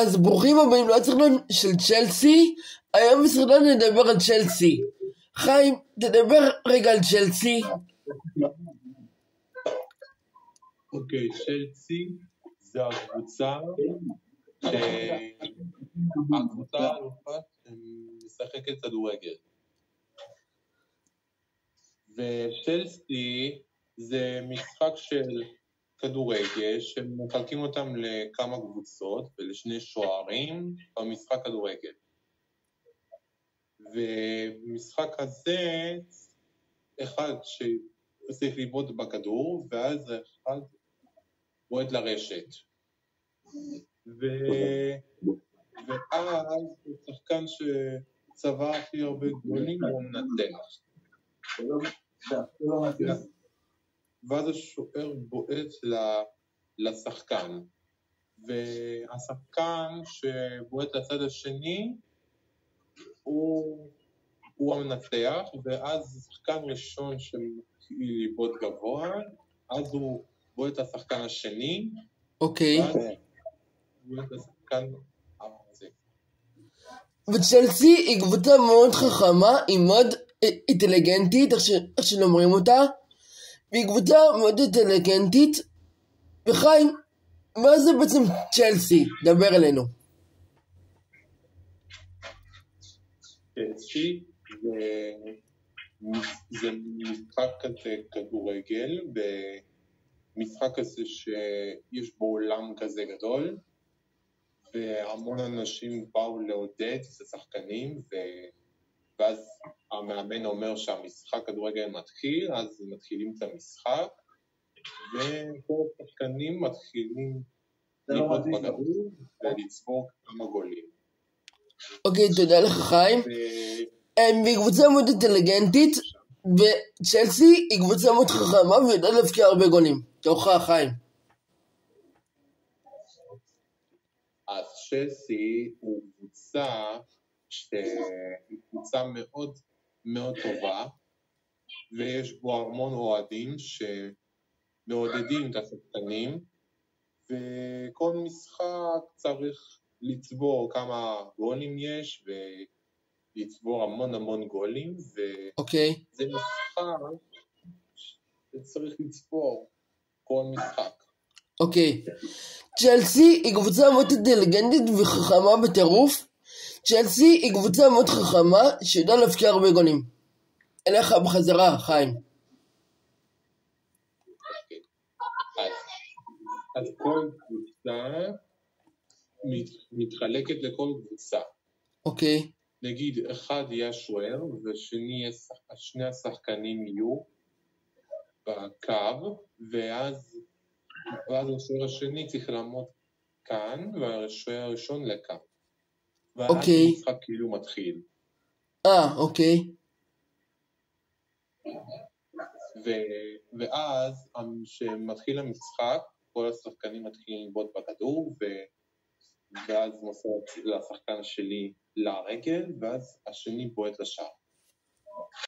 אז ברוכים הבאים לסרטון של צ'לסי. היום בסרטון נדבר על צ'לסי. חיים, תדבר רגע על צ'לסי. אוקיי, צ'לסי זה הקבוצה האלופה משחקת כדורגל. וצ'לסי זה משחק של כדורגל שמחלקים אותם לכמה קבוצות ולשני שוערים במשחק כדורגל. ובמשחק הזה אחד שצריך לבעוט בכדור ואז אחד בועט לרשת. ואז השחקן שצבע הכי הרבה גולים הוא מנצח. ואז השוער בועט לשחקן, והשחקן שבועט לצד השני הוא המנצח, ואז השחקן ראשון שמתחיל לבעוט גבוה, אז הוא בועט לשחקן השני, אוקיי. ואז הוא בועט לשחקן הזה. וצ'לסי היא קבוצה מאוד חכמה, היא מאוד אינטליגנטית, איך שאומרים אותה, והיא קבוצה מאוד אינטליגנטית. וחיים, מה זה בעצם צ'לסי? דבר אלינו. צ'לסי זה משחק כזה כדורגל, במשחק הזה שיש בו עולם כזה גדול, והמון אנשים באו לעודד את השחקנים, ואז המאמן אומר שהמשחק כדורגל מתחיל, אז מתחילים את המשחק, וכל השחקנים מתחילים לבעוט בכדור ולצבור כמה גולים. אוקיי, תודה לך חיים. והיא קבוצה מאוד אינטליגנטית, וצ'לסי היא קבוצה מאוד חכמה ויודעת להבקיע הרבה גולים. תורך חיים. אז צ'לסי הוא קבוצה מאוד מאוד טובה, ויש בו המון אוהדים שמעודדים את השחקנים, וכל משחק צריך לצבור כמה גולים יש, ולצבור המון גולים, אוקיי. וזה משחק שצריך לצבור כל משחק. אוקיי. צ'לסי היא קבוצה מאוד אינטליגנטית וחכמה בטירוף. צ'לסי היא קבוצה מאוד חכמה שיודעה להבקיע הרבה גולים. אליך בחזרה, חיים. אז כל קבוצה מתחלקת לכל קבוצה. אוקיי. נגיד, אחד יהיה השוער, ושני השחקנים יהיו בקו, ואז השוער השני צריך לעמוד כאן, והשוער הראשון לקו. ואז המשחק כאילו מתחיל. אוקיי. ואז כשמתחיל המשחק, כל השחקנים מתחילים לבעוט בכדור, ואז מוסר לשחקן שלי לרגל, ואז השני בועט לשער.